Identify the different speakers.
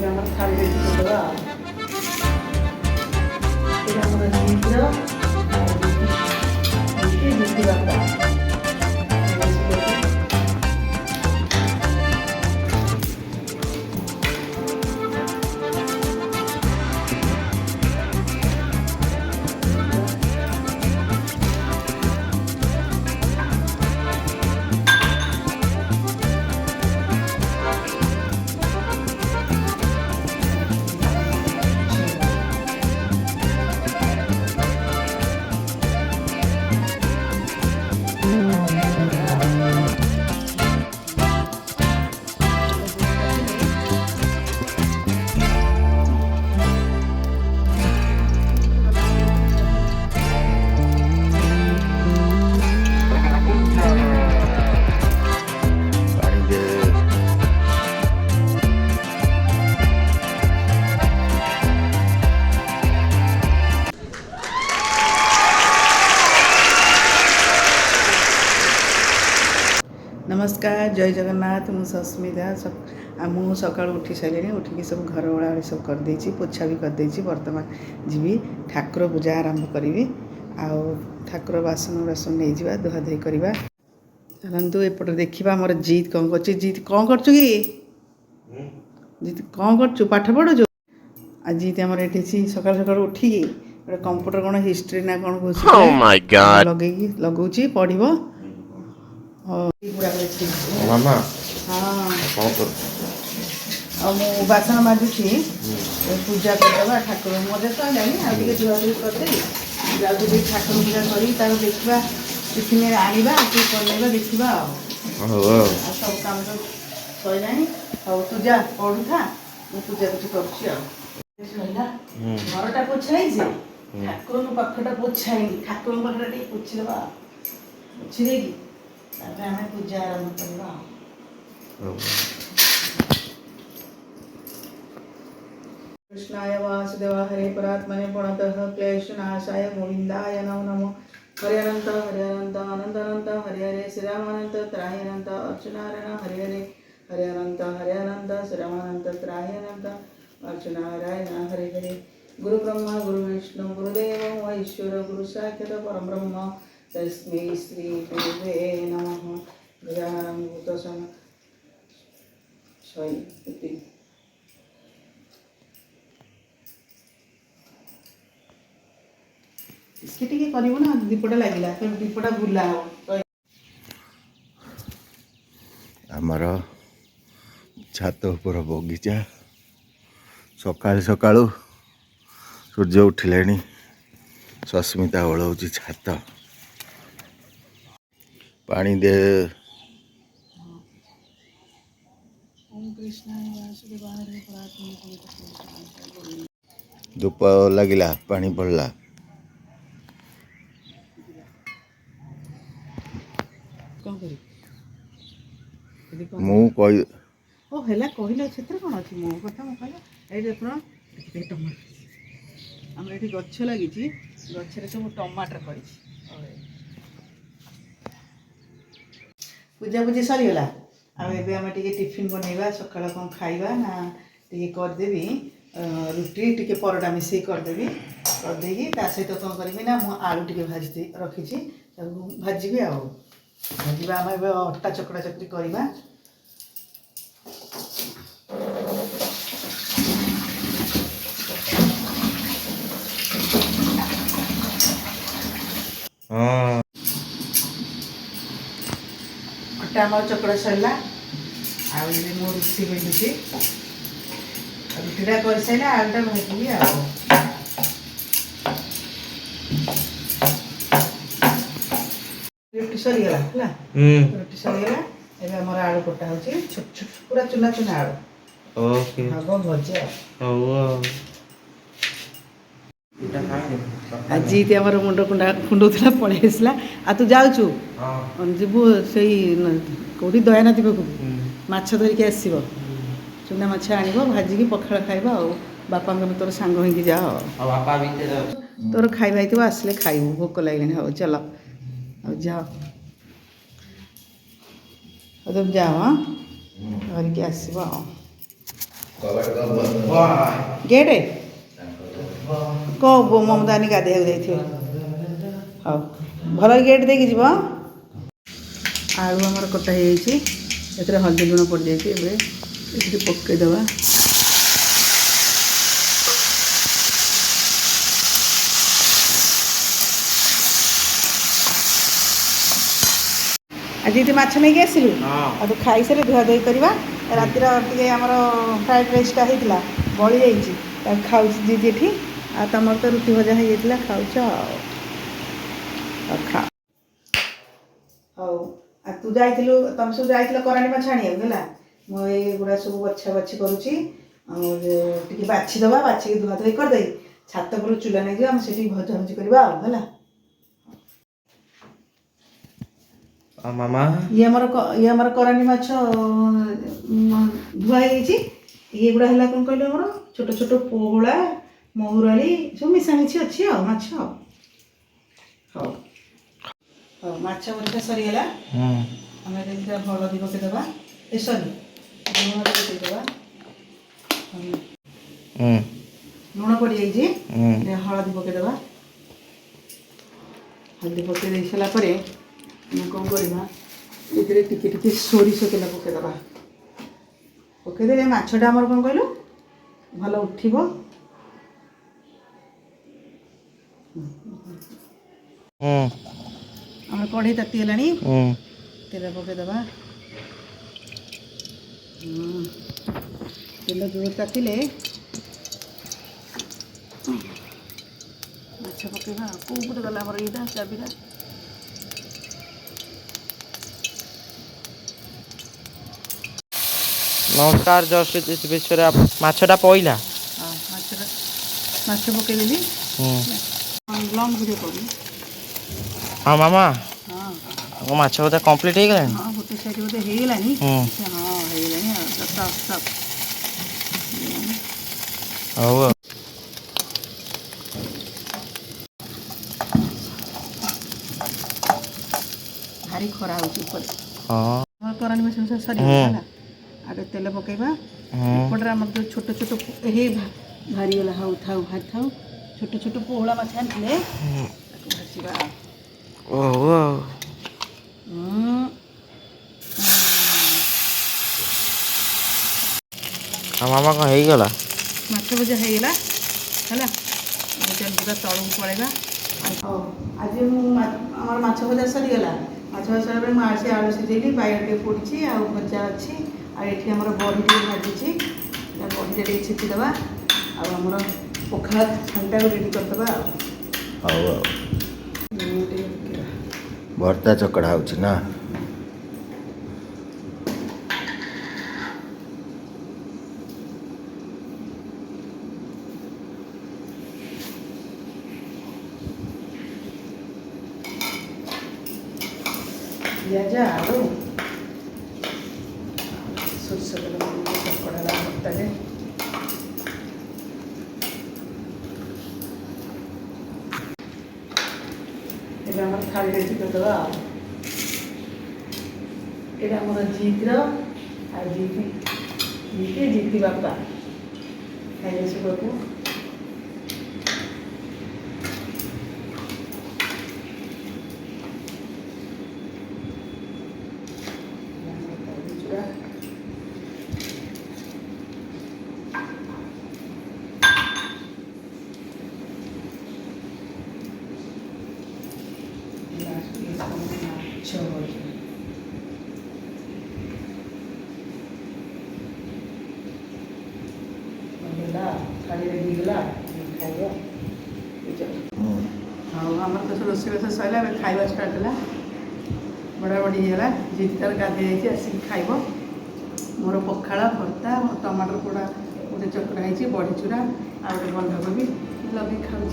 Speaker 1: ଏବେ ଆମର ଥାଳିରେ ପକାଇଦେବା। ଏଇଟା ଆମର ଜିତର ଜିତି ବାପା नमस्कार जय जगन्नाथ मु सस्मिता मु सका उठी सारे उठिकी सब घर ओला सब करदे पोछा भी करदे बर्तमान जीवी ठाकुर पूजा आरंभ करी ठाकुर बासन बासन नहीं जा धुआधुई करवा चलतु एपट देखा मोर जीत कौन कर जीत कौन कर जीत कौन कर पाठ पढ़ु आज जीत आम ये सका सका उठिकी गोटे कंप्यूटर कौन हिस्ट्री ना कौन लगे लगौची पढ़
Speaker 2: मामा
Speaker 1: हाँ
Speaker 2: कौन कर
Speaker 1: मु बासन माजुची पूजा करदे ठाकुर मजा तो जानी आगे धुआधुई करदे जाऊँ ठाकुर पूजा करी देखा टिफिन आनिबा कि बनइबा देखा सब काम तो सैला हौ तू जा पढ़ुथा मुझे पूजा कुछ करला घरटा पोछाई ठाकुर पाखटा पोछाई ठाकुर पाखटा टे पोछीदबा पोछी देगी आम पूजा आरंभ करवा कृष्णाय वासुदेव हरे परात्मने प्रणतः क्लेशनाशाय गोविंदाय नमो नमो हरे अनंत अनंत अनंत हरे हरे श्रीराम अनंत त्राहि अनंत अर्चनारायण हरे हरे हरे अनंत श्रीराम अनंत त्राहि अनंत अर्चनारायण हरे हरे गुरु ब्रह्मा गुरु विष्णु गुरुदेव महेश्वर गुरु साक्षात् परम ब्रह्म तस्मै श्री गुरुवे नमः गजाननं भूतसम शय इसके टिके करिवो ना दीपटा लागिला तो दीपटा बुला हो
Speaker 2: आमर छात उपर बगीचा सकाळु सकाळु सूर्य उठिले सस्मिता ओळौची छात पानी दे धूप लगिला पानी पड़ला मु कहि
Speaker 1: ओ हेला कहिलो क्षेत्र कोन अछि मो कथा मो कहला ए देखो टमाटर हमर एठी गच्छ लागि छी गच्छरे सब टमाटर करी छी पूजा पूजी सरी गला आ एबे हम टिके टिफिन बनैबा सकाळ कोन खाइबा ना टिके कर देबी रुटी टिके परोटा मिसई कर देबी कर देगी ता सहित कोन करबी ना मु आलू टिके भाजी रखी छी भाजीबी आ भाजीबा हम एबे अट्टा चकड़ा चकड़ी करबा अट्टा आम चकड़ा सरला आ मो रुटी बेलुची रुटीटा कर सारा आलूटा भाजी रुटी सरीगला है रुटी सरीगला एबे हमर आलू कटा होची छोट छोट पूरा चुना चुना आलू ओके हम भजिया आज आमर मुंड कुंडा कुंडौला पड़े आसला आ तू जाऊँ जीवु से कौटी दयानाथी पाक माछ धरिकी आसब चुना माछ आनब भाजिकी पखाड़ खाइबा बापा तोर सांग होगी जा तोर खाइबा हो आसले खाइबू भोक लगे हो चल जाओ तुम जाओ हाँ धरिकी आसब गेटे कौ ममतानी गाधे जाइए हाँ भल गेट देखिए जीव आलू आमर कटा हो हल्दी लुण पड़ जाइए पकईदे आज ये माछ नहीं आसलु आ तू खाई सारे धुआ धुई करवा रातिर टे आमर फ्राइड राइसटा होता बड़ी जाइए खाऊ दीदी आ तुम तो रुटी भजा हो जाता खाऊच खा हौ आ तू जाइलु तुम सब जाइल कराणी माछ आनिया मुझा सब बछा बछी करुच्ची बाछीदबा बाछी धुआ धुई करदे छात पर चूला नहीं आम से भजा भुजी करवा है
Speaker 3: मामा
Speaker 1: ये आमर कराणी माछ धुआ ये गुड़ा है कौन कहल आमर छोट छोट पोहला महुराली सब मिशामिशी अच्छी माछ हाँ हाँ माछ भजा सरीगला आम हलदी पकईदबा ए सरी लुण पकईदबा लुण पड़ जाइए हलदी पकईदबा हलदी पकई दे सारापर कौन करवा ये टिके सोरिष तेल पकईदबा पकईदे माछटा आमर कौन कहलु भल उठिब आम कढ़ई तातीगला तेल पकईदबा तेल जोर तातिले माछ पकईबा कौ पटे गला आमर यहाँ चाबिटा
Speaker 3: नमस्कार जस्ट विश्व माछटा पईला
Speaker 1: हाँ माछ पकईदेली लंग भिडियो कर
Speaker 3: हाँ मामा
Speaker 1: हाँ
Speaker 3: माछ बोधे कम्प्लीट हो गलानी
Speaker 1: हाँ गोटे साइड बोधे होगलानी हाँ होगलानी सब सब
Speaker 3: हौ
Speaker 1: भारी खरा हो
Speaker 3: हाँ
Speaker 1: करानी माछ सरी आगे तेल पकईबा एपटे आम जो छोट छोट हे भारी गला हाँ थाऊ भारी थाऊ छोट छोट पोहला माछ आनी भाजवा
Speaker 3: मामा कौन हो गला
Speaker 1: माछ भजा होगला है पूरा तलू पड़ेगा आज आम माछ भजा सरीगला माछ भजा सर मुझे आलू सीझेली बैगन टे पड़ी आ भजा अच्छी आम बड़ी टे भाजी बड़ी टे छेचिदे आमर पखाला छाणटा रेडी करदे
Speaker 2: हौ भर्ता चकड़ा हो ना
Speaker 1: पिज आलू सोरष तेल चकड़ा भर्ताटे आम थाली रेडी करदे ये आम जीतर आ जीती बापा खाइए सबको थाली रेडी गला खाइबा हाँ आम तो रोषेईबास सरला खाइबा स्टार्ट है बड़ा बड़ी होगा जीती तार गाधे आसिक खाइब मोर पखाड़ा भर्ता टमाटर पोड़ा गोटे चकड़ा होती बड़ी चूरा आ गए बंधाकोबी लगे खाऊँ।